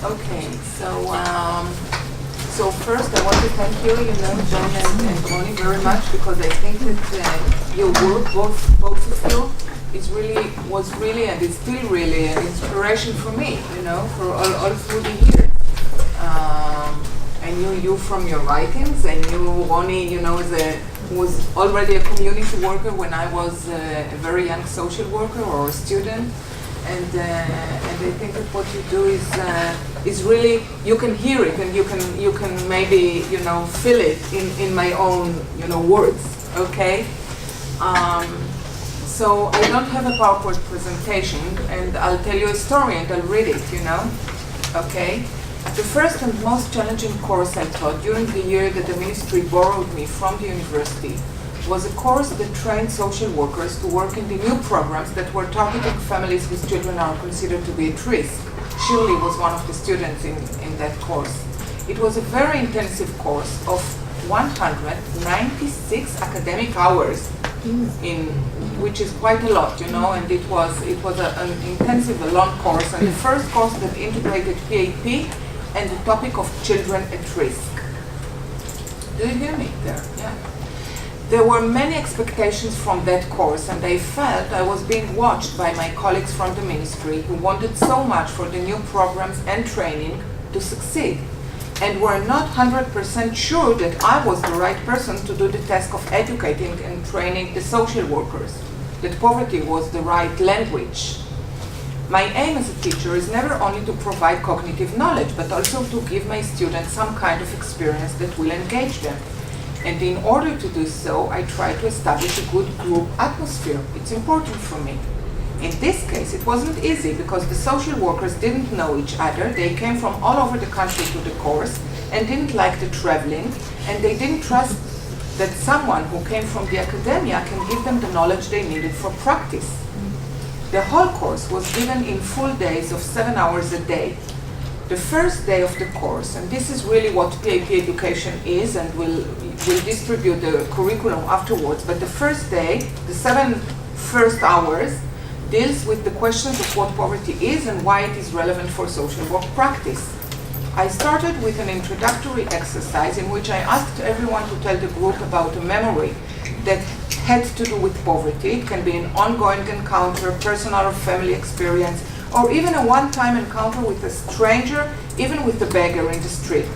Okay, so first I want to thank you, Ben and Ronnie, very much, because I think that your work, both of you, was really and is still really an inspiration for me, for all through the years. I knew you from your writings. I knew Ronnie, was already a community worker when I was a very young social worker or a student. And I think that what you do is really, you can hear it and you can maybe feel it in my own words. Okay. So I don't have a PowerPoint presentation, and I'll tell you a story and I'll read it. Okay. The first and most challenging course I taught during the year that the ministry borrowed me from the university was a course that trained social workers to work in the new programs that were targeting families whose children are considered to be at risk. Shirley was one of the students in that course. It was a very intensive course of 196 academic hours, which is quite a lot, and it was an intensive, a long course, and the first course that integrated PAP and the topic of children at risk. Do you hear me there? Yeah. There were many expectations from that course, and I felt I was being watched by my colleagues from the ministry who wanted so much for the new programs and training to succeed, and were not 100% sure that I was the right person to do the task of educating and training the social workers, that poverty was the right language. My aim as a teacher is never only to provide cognitive knowledge, but also to give my students some kind of experience that will engage them. And in order to do so, I try to establish a good group atmosphere. It's important for me. In this case, it wasn't easy because the social workers didn't know each other. They came from all over the country to the course and didn't like the traveling, and they didn't trust that someone who came from the academia can give them the knowledge they needed for practice. The whole course was given in full days of 7 hours a day. The first day of the course, and this is really what PAP education is, and we'll distribute the curriculum afterwards, but the first day, the 7 first hours, deals with the questions of what poverty is and why it is relevant for social work practice. I started with an introductory exercise in which I asked everyone to tell the group about a memory that had to do with poverty. It can be an ongoing encounter, personal or family experience, or even a one-time encounter with a stranger, even with the beggar in the street.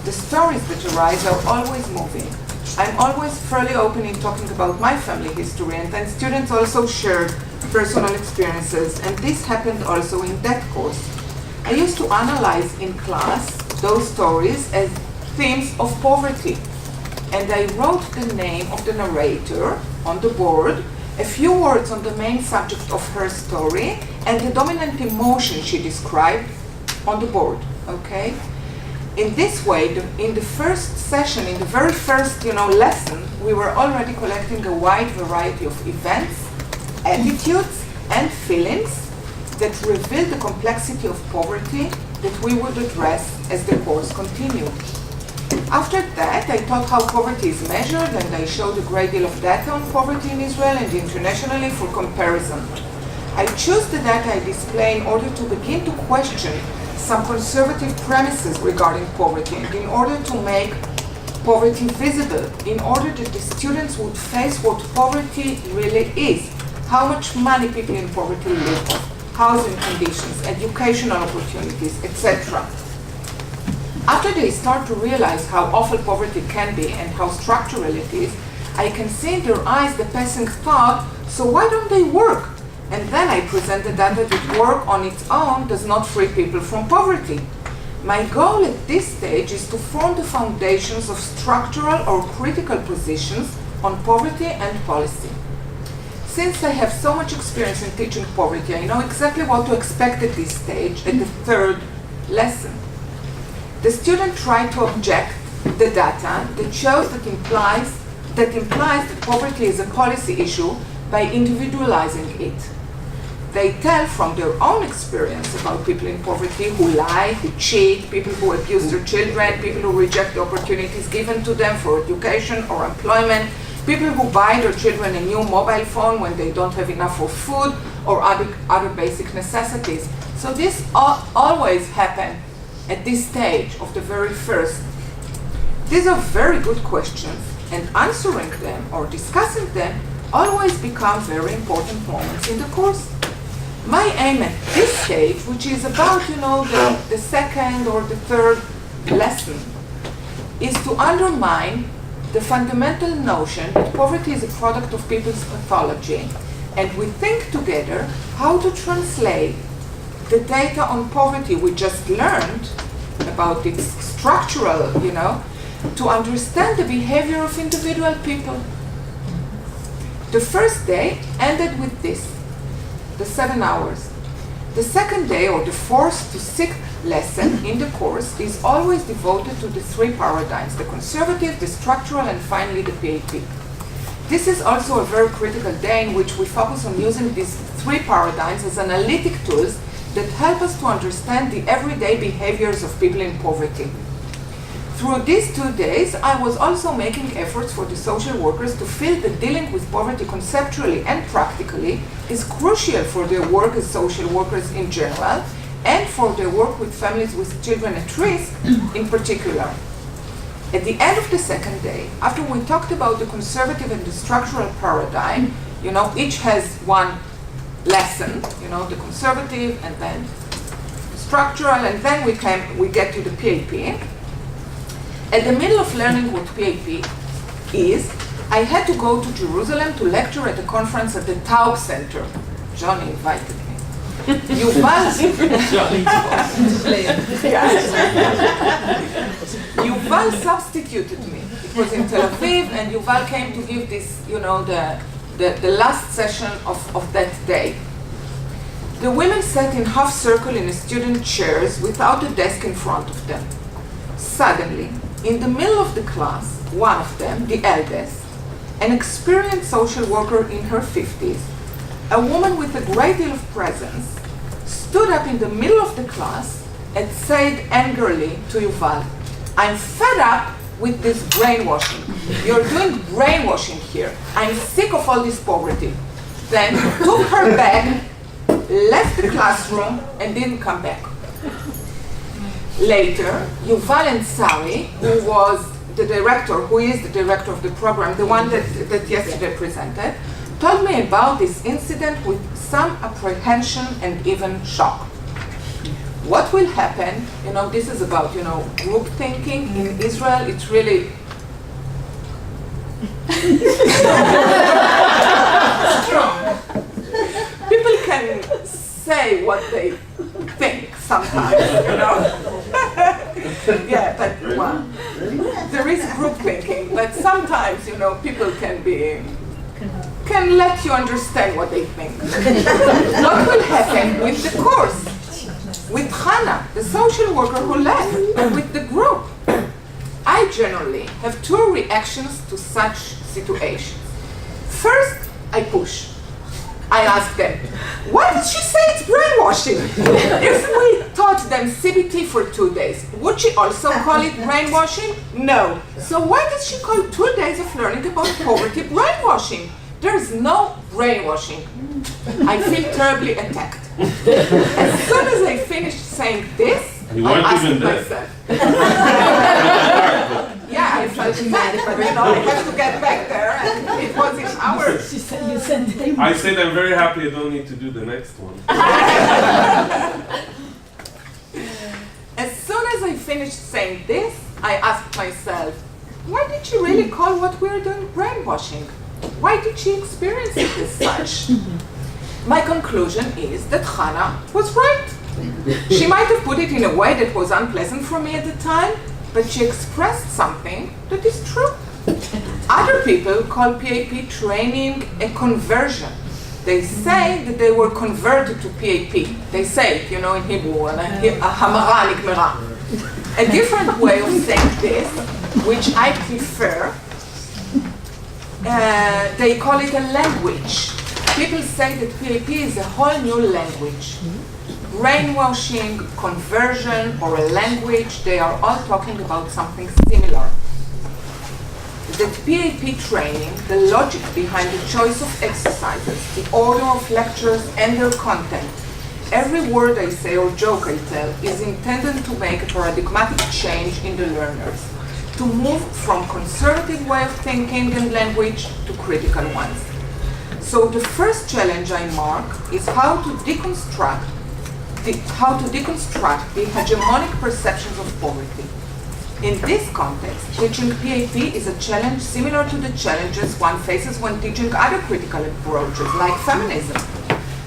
The stories that arise are always moving. I'm always fairly open in talking about my family history, and then students also shared personal experiences, and this happened also in that course. I used to analyze in class those stories as themes of poverty, and I wrote the name of the narrator on the board, a few words on the main subject of her story, and the dominant emotion she described on the board, okay? In this way, in the first session, in the very first, lesson, we were already collecting a wide variety of events, attitudes, and feelings that revealed the complexity of poverty that we would address as the course continued. After that, I taught how poverty is measured, and I showed a great deal of data on poverty in Israel and internationally for comparison. I choose the data I display in order to begin to question some conservative premises regarding poverty, and in order to make poverty visible, in order that the students would face what poverty really is, how much money people in poverty live on, housing conditions, educational opportunities, etc. After they start to realize how awful poverty can be and how structural it is, I can see in their eyes the passing thought, so why don't they work? And then I present the data that work on its own does not free people from poverty. My goal at this stage is to form the foundations of structural or critical positions on poverty and policy. Since I have so much experience in teaching poverty, I know exactly what to expect at this stage, at the third lesson. The student tried to object the data that shows that implies that poverty is a policy issue by individualizing it. They tell from their own experience about people in poverty who lie, who cheat, people who abuse their children, people who reject the opportunities given to them for education or employment, people who buy their children a new mobile phone when they don't have enough for food or other basic necessities. So this always happens at this stage of the very first? These are very good questions, and answering them or discussing them always become very important moments in the course. My aim at this stage, which is about, the second or the third lesson, is to undermine the fundamental notion that poverty is a product of people's pathology. And we think together how to translate the data on poverty we just learned about its structural, to understand the behavior of individual people. The first day ended with this, the 7 hours. The second day, or the fourth to sixth lesson in the course, is always devoted to the three paradigms, the conservative, the structural, and finally the PAP. This is also a very critical day in which we focus on using these three paradigms as analytic tools that help us to understand the everyday behaviors of people in poverty. Through these 2 days, I was also making efforts for the social workers to feel that dealing with poverty conceptually and practically is crucial for their work as social workers in general, and for their work with families with children at risk in particular. At the end of the second day, after we talked about the conservative and the structural paradigm, each has one lesson, the conservative and then the structural, and then we get to the PAP. At the middle of learning what PAP is, I had to go to Jerusalem to lecture at a conference at the Taub Center. Johnny invited me. Yuval substituted me. It was in Tel Aviv, and Yuval came to give this, the last session of that day. The women sat in half circle in student chairs without a desk in front of them. Suddenly, in the middle of the class, one of them, the eldest, an experienced social worker in her 50s, a woman with a great deal of presence, stood up in the middle of the class and said angrily to Yuval, "I'm fed up with this brainwashing. You're doing brainwashing here. I'm sick of all this poverty." Then took her bag, left the classroom, and didn't come back. Later, Yuval and Sari, who is the director of the program, the one that yesterday presented, told me about this incident with some apprehension and even shock. What will happen, this is about, group thinking in Israel, it's really strong. People can say what they think sometimes, Yeah, but there is group thinking, but sometimes, people can let you understand what they think. What will happen with the course? With Hannah, the social worker who left, and with the group? I generally have two reactions to such situations. First, I push. I ask them, why did she say it's brainwashing? If we taught them CBT for 2 days, would she also call it brainwashing? No. So why does she call 2 days of learning about poverty brainwashing? There's no brainwashing. I feel terribly attacked. As soon as I finished saying this, I asked myself. Yeah, I felt mad, but I have to get back there, and it was in hours. I said I'm very happy I don't need to do the next one. As soon as I finished saying this, I asked myself, why did she really call what we're doing brainwashing? Why did she experience it as such? My conclusion is that Hannah was right. She might have put it in a way that was unpleasant for me at the time, but she expressed something that is true. Other people call PAP training a conversion. They say that they were converted to PAP. They say it, in Hebrew, hamara nikmera. A different way of saying this, which I prefer, they call it a language. People say that PAP is a whole new language. Brainwashing, conversion, or a language, they are all talking about something similar. That PAP training, the logic behind the choice of exercises, the order of lectures and their content, every word I say or joke I tell is intended to make a paradigmatic change in the learners, to move from conservative way of thinking and language to critical ones. So the first challenge I mark is how to deconstruct the hegemonic perceptions of poverty. In this context, teaching PAP is a challenge similar to the challenges one faces when teaching other critical approaches, like feminism.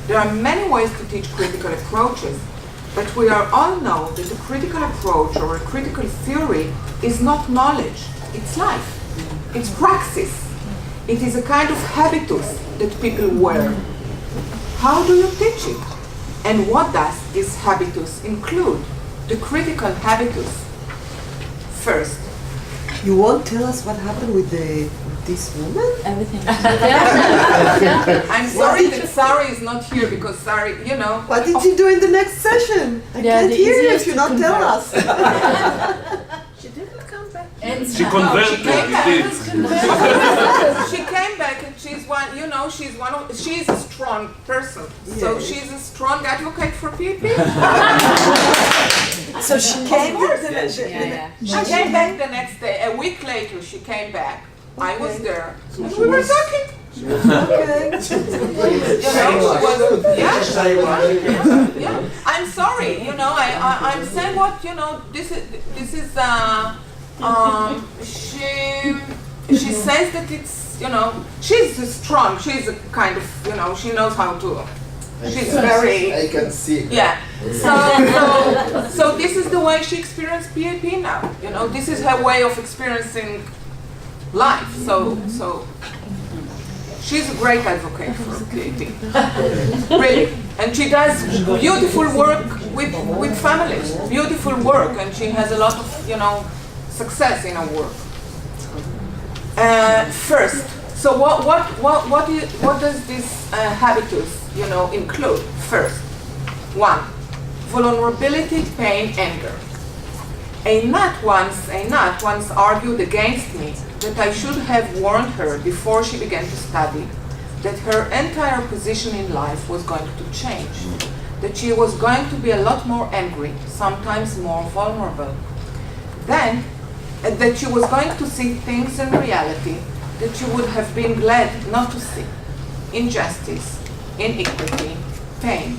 There are many ways to teach critical approaches, but we all know that a critical approach or a critical theory is not knowledge, it's life, it's praxis. It is a kind of habitus that people wear. How do you teach it? And what does this habitus include? The critical habitus. First, you won't tell us what happened with this woman? Everything. I'm sorry that Sari is not here because Sari, you know. What did you do in the next session? I can't hear you if you not tell us. She didn't come back. She converted. She came back and she's one, you know, she's a strong person. So she's a strong advocate for PAP. So she came She came back the next day. A week later she came back. I was there. And we were talking. Okay. You know, she was, yeah. I'm sorry, you know, I'm saying what, you know, this is she says that it's, you know, she's strong, she's a kind of, you know, she knows how to, she's very, I can see. yeah. So this is the way she experienced PAP now, you know, this is her way of experiencing life, so she's a great advocate for PAP, really. And she does beautiful work with families, beautiful work, and she has a lot of, you know, success in her work. First, so what does this habitus, you know, include? First, one, vulnerability, pain, anger. A nut once argued against me that I should have warned her before she began to study that her entire position in life was going to change, that she was going to be a lot more angry, sometimes more vulnerable. Then, that she was going to see things in reality that she would have been glad not to see. Injustice, inequity, pain.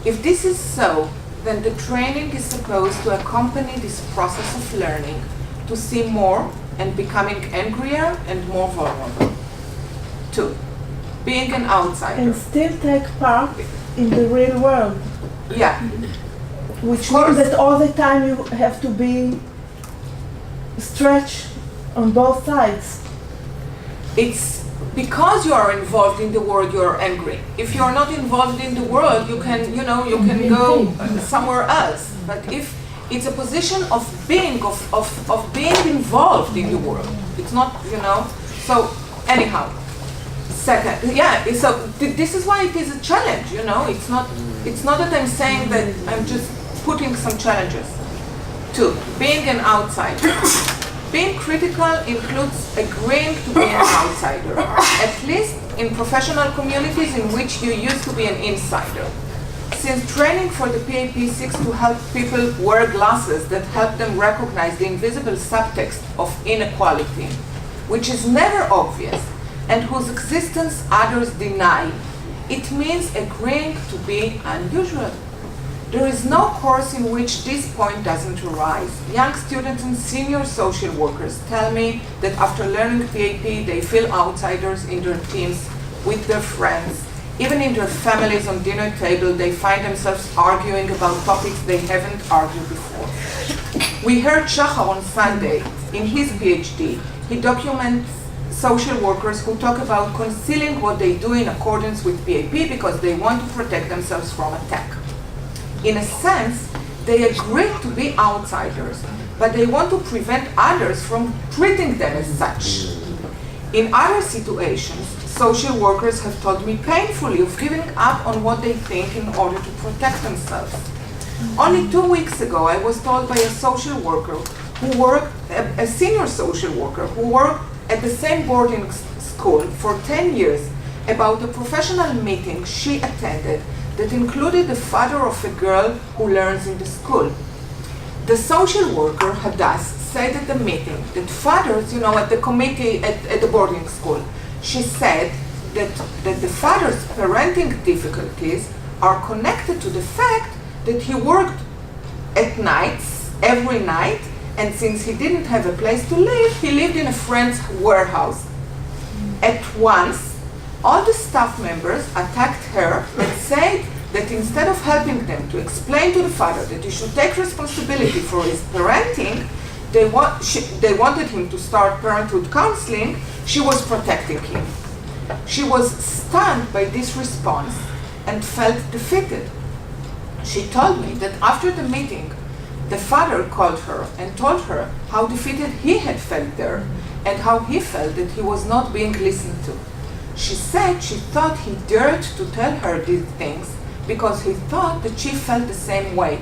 If this is so, then the training is supposed to accompany this process of learning to see more and becoming angrier and more vulnerable. 2, being an outsider. And still take part in the real world. Yeah. Which means that all the time you have to be stretched on both sides. It's because you are involved in the world, you are angry. If you are not involved in the world, you can, you know, you can go somewhere else. But if it's a position of being, of being involved in the world, it's not, you know. So anyhow, second, yeah. So this is why it is a challenge, you know. It's not that I'm saying that I'm just putting some challenges. 2, being an outsider. Being critical includes agreeing to be an outsider, at least in professional communities in which you used to be an insider. Since training for the PAP seeks to help people wear glasses that help them recognize the invisible subtext of inequality, which is never obvious and whose existence others deny, it means agreeing to be unusual. There is no course in which this point doesn't arise. Young students and senior social workers tell me that after learning PAP, they feel outsiders in their teams, with their friends. Even in their families on dinner table, they find themselves arguing about topics they haven't argued before. We heard Shachar on Sunday. In his PhD, he documents social workers who talk about concealing what they do in accordance with PAP because they want to protect themselves from attack. In a sense, they agree to be outsiders, but they want to prevent others from treating them as such. In other situations, social workers have told me painfully of giving up on what they think in order to protect themselves. Only 2 weeks ago, I was told by a social worker who worked, a senior social worker who worked at the same boarding school for 10 years about a professional meeting she attended that included the father of a girl who learns in the school. The social worker, Hadass, said at the meeting that fathers, at the committee at the boarding school, she said that the father's parenting difficulties are connected to the fact that he worked at nights, every night, and since he didn't have a place to live, he lived in a friend's warehouse. At once, all the staff members attacked her and said that instead of helping them to explain to the father that he should take responsibility for his parenting, they wanted him to start parenthood counseling, she was protecting him. She was stunned by this response and felt defeated. She told me that after the meeting, the father called her and told her how defeated he had felt there and how he felt that he was not being listened to. She said she thought he dared to tell her these things because he thought that she felt the same way.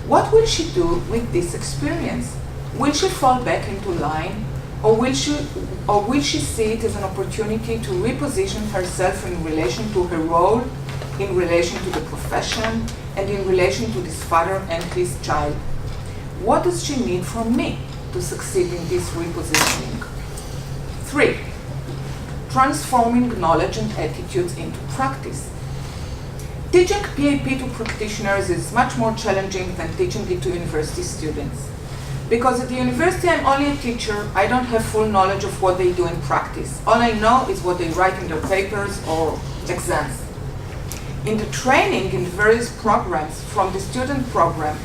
What will she do with this experience? Will she fall back into line, or will she see it as an opportunity to reposition herself in relation to her role, in relation to the profession, and in relation to this father and his child? What does she need from me to succeed in this repositioning? 3. Transforming knowledge and attitudes into practice. Teaching PAP to practitioners is much more challenging than teaching it to university students. Because at the university I'm only a teacher, I don't have full knowledge of what they do in practice. All I know is what they write in their papers or exams. In the training in the various programs, from the student program,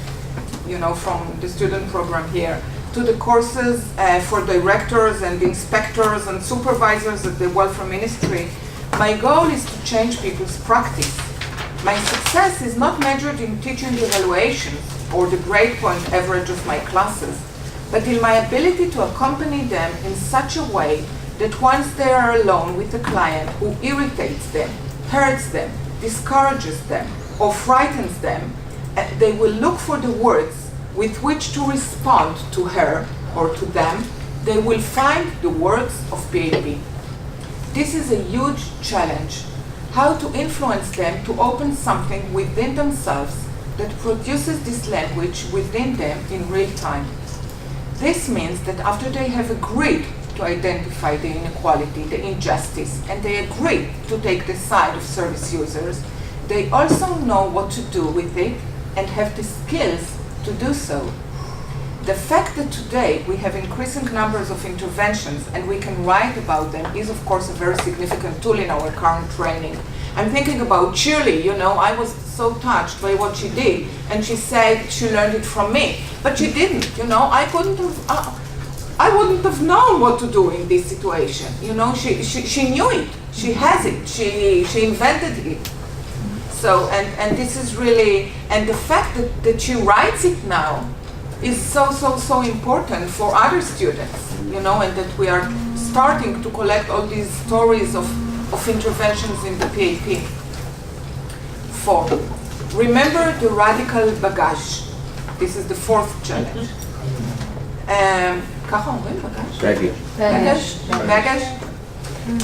from the student program here, to the courses for directors and inspectors and supervisors at the welfare ministry, my goal is to change people's practice. My success is not measured in teaching evaluations or the grade point average of my classes, but in my ability to accompany them in such a way that once they are alone with a client who irritates them, hurts them, discourages them, or frightens them, they will look for the words with which to respond to her or to them. They will find the words of PAP. This is a huge challenge. How to influence them to open something within themselves that produces this language within them in real time. This means that after they have agreed to identify the inequality, the injustice, and they agree to take the side of service users, they also know what to do with it and have the skills to do so. The fact that today we have increasing numbers of interventions and we can write about them is of course a very significant tool in our current training. I'm thinking about Shirley, I was so touched by what she did, and she said she learned it from me, but she didn't, I wouldn't have known what to do in this situation. She knew it, she has it, she invented it. So, and this is really, and the fact that she writes it now is so important for other students, and that we are starting to collect all these stories of interventions in the PAP. 4. Remember the radical baggage. This is the 4th challenge. ככה אומרים baggage? Baggage.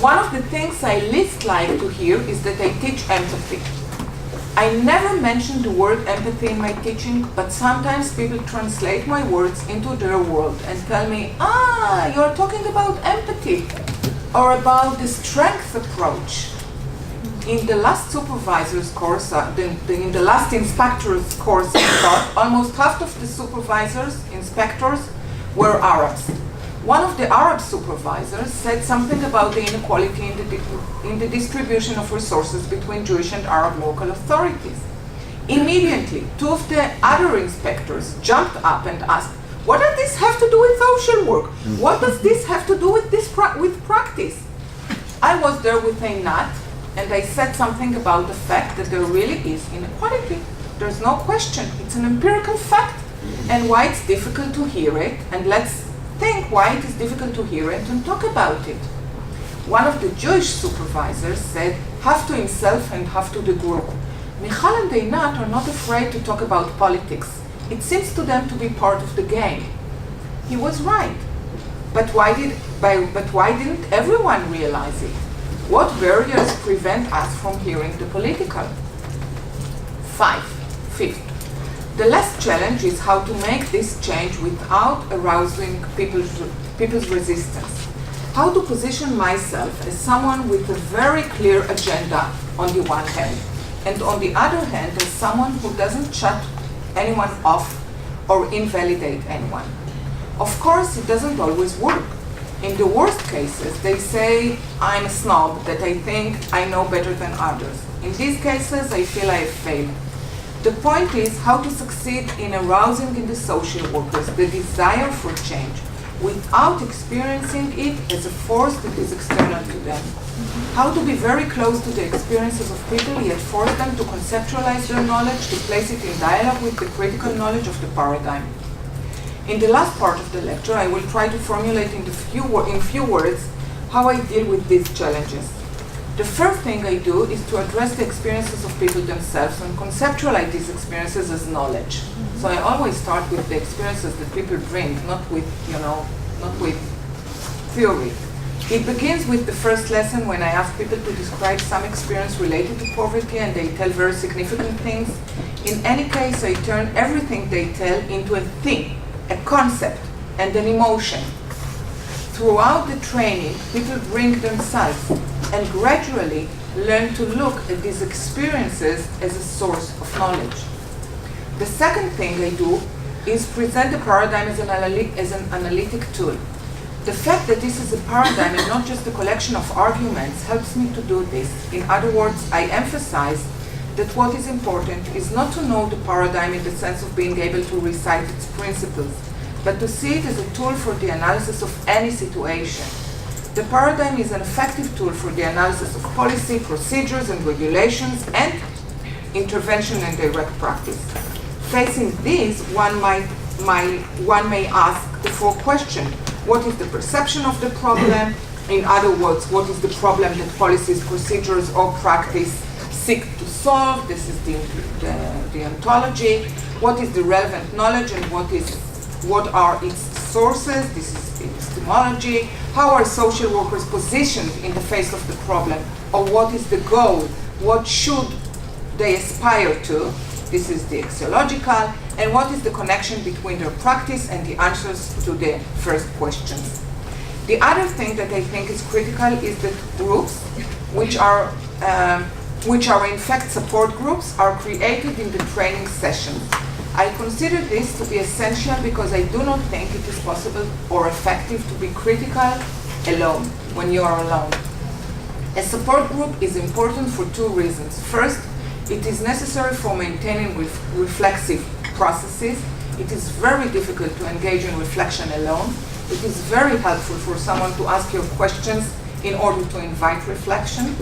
One of the things I least like to hear is that I teach empathy. I never mention the word empathy in my teaching, but sometimes people translate my words into their world and tell me, you're talking about empathy or about the strength approach. In the last supervisor's course, in the last inspector's course I taught, almost half of the supervisors, inspectors, were Arabs. One of the Arab supervisors said something about the inequality in the distribution of resources between Jewish and Arab local authorities. Immediately, 2 of the other inspectors jumped up and asked, what does this have to do with social work? What does this have to do with with practice? I was there with a nut, and I said something about the fact that there really is inequality. There's no question. It's an empirical fact. And why it's difficult to hear it, and let's think why it is difficult to hear it and talk about it. One of the Jewish supervisors said, half to himself and half to the group, Michal and Einat are not afraid to talk about politics. It seems to them to be part of the game. He was right. But why didn't everyone realize it? What barriers prevent us from hearing the political? Fifth, the last challenge is how to make this change without arousing people's resistance. How to position myself as someone with a very clear agenda on the one hand, and on the other hand as someone who doesn't shut anyone off or invalidate anyone. Of course, it doesn't always work. In the worst cases, they say I'm a snob, that I think I know better than others. In these cases, I feel I have failed. The point is how to succeed in arousing in the social workers the desire for change without experiencing it as a force that is external to them. How to be very close to the experiences of people, yet force them to conceptualize their knowledge, to place it in dialogue with the critical knowledge of the paradigm. In the last part of the lecture, I will try to formulate in few words how I deal with these challenges. The first thing I do is to address the experiences of people themselves and conceptualize these experiences as knowledge. So I always start with the experiences that people bring, not with theory. It begins with the first lesson when I ask people to describe some experience related to poverty and they tell very significant things. In any case, I turn everything they tell into a thing, a concept, and an emotion. Throughout the training, people bring themselves and gradually learn to look at these experiences as a source of knowledge. The second thing I do is present the paradigm as an analytic tool. The fact that this is a paradigm and not just a collection of arguments helps me to do this. In other words, I emphasize that what is important is not to know the paradigm in the sense of being able to recite its principles, but to see it as a tool for the analysis of any situation. The paradigm is an effective tool for the analysis of policy, procedures, and regulations, and intervention and direct practice. Facing these, one may ask the four questions. What is the perception of the problem? In other words, what is the problem that policies, procedures, or practice seek to solve? This is the ontology. What is the relevant knowledge and what are its sources? This is the epistemology. How are social workers positioned in the face of the problem? Or what is the goal? What should they aspire to? This is the axiological. And what is the connection between their practice and the answers to the first questions? The other thing that I think is critical is that groups, which are in fact support groups, are created in the training sessions. I consider this to be essential because I do not think it is possible or effective to be critical alone, when you are alone. A support group is important for two reasons. First, it is necessary for maintaining reflexive processes. It is very difficult to engage in reflection alone. It is very helpful for someone to ask you questions in order to invite reflection.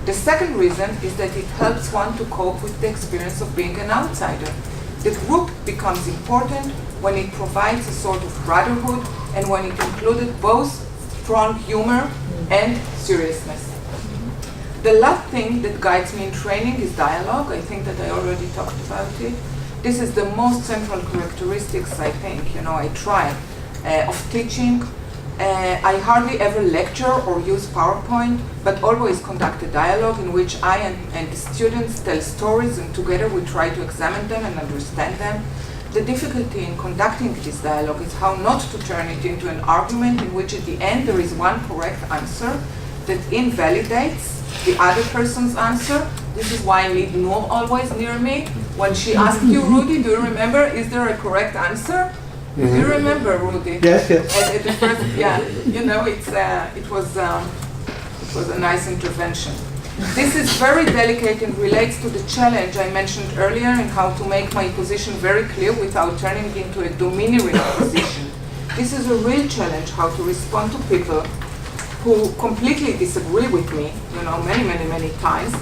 The second reason is that it helps one to cope with the experience of being an outsider. The group becomes important when it provides a sort of brotherhood and when it included both strong humor and seriousness. The last thing that guides me in training is dialogue. I think that I already talked about it. This is the most central characteristics, I think, I try, of teaching. I hardly ever lecture or use PowerPoint, but always conduct a dialogue in which I and the students tell stories, and together we try to examine them and understand them. The difficulty in conducting this dialogue is how not to turn it into an argument in which at the end there is one correct answer that invalidates the other person's answer. This is why I need Noor always near me. When she asked you, Rudy, do you remember, is there a correct answer? Do you remember, Rudy? Yes. At the first, it was a nice intervention. This is very delicate and relates to the challenge I mentioned earlier in how to make my position very clear without turning it into a domineering position. This is a real challenge, how to respond to people who completely disagree with me, many times.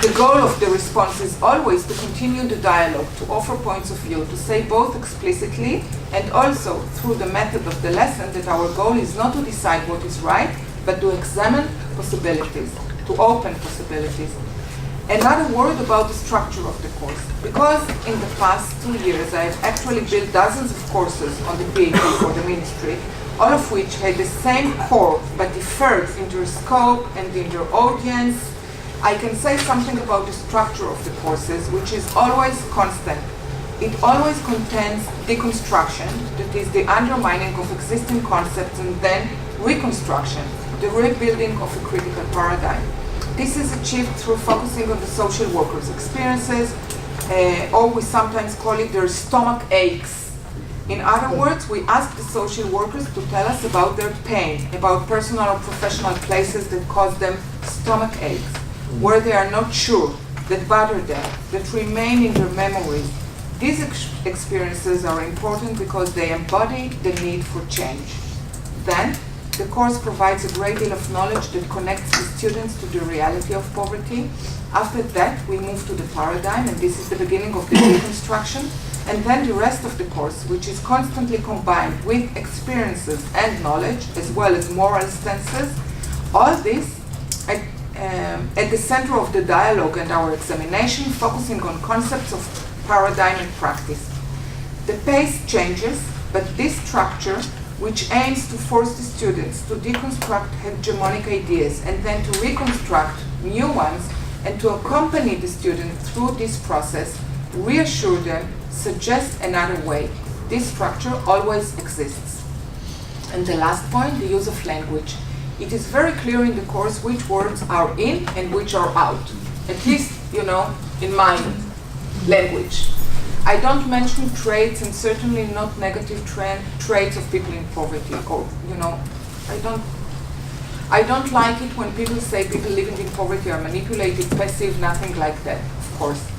The goal of the response is always to continue the dialogue, to offer points of view, to say both explicitly and also through the method of the lesson that our goal is not to decide what is right, but to examine possibilities, to open possibilities. Another word about the structure of the course. Because in the past 2 years I have actually built dozens of courses on the PhD for the ministry, all of which had the same core but differed in their scope and in their audience. I can say something about the structure of the courses, which is always constant. It always contains deconstruction, that is the undermining of existing concepts, and then reconstruction, the rebuilding of a critical paradigm. This is achieved through focusing on the social workers' experiences, or we sometimes call it their stomach aches. In other words, we ask the social workers to tell us about their pain, about personal or professional places that cause them stomach aches, where they are not sure, that bother them, that remain in their memories. These experiences are important because they embody the need for change. Then, the course provides a great deal of knowledge that connects the students to the reality of poverty. After that, we move to the paradigm, and this is the beginning of the deconstruction. And then the rest of the course, which is constantly combined with experiences and knowledge, as well as moral stances, all this at the center of the dialogue and our examination, focusing on concepts of paradigm and practice. The pace changes, but this structure, which aims to force the students to deconstruct hegemonic ideas and then to reconstruct new ones, and to accompany the student through this process, reassure them, suggest another way. This structure always exists. And the last point, the use of language. It is very clear in the course which words are in and which are out. At least, in my language. I don't mention traits, and certainly not negative traits of people in poverty. Or, I don't like it when people say people living in poverty are manipulated, passive, nothing like that, of course.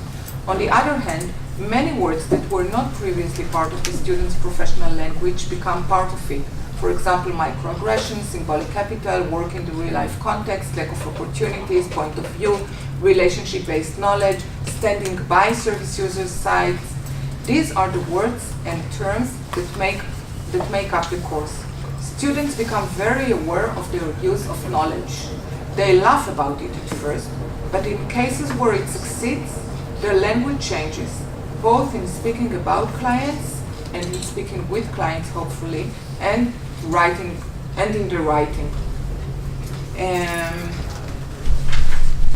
On the other hand, many words that were not previously part of the student's professional language become part of it. For example, microaggressions, symbolic capital, work in the real-life context, lack of opportunities, point of view, relationship-based knowledge, standing by service users' sides. These are the words and terms that make up the course. Students become very aware of their use of knowledge. They laugh about it at first, but in cases where it succeeds, their language changes, both in speaking about clients and in speaking with clients, hopefully, and writing, and in the writing.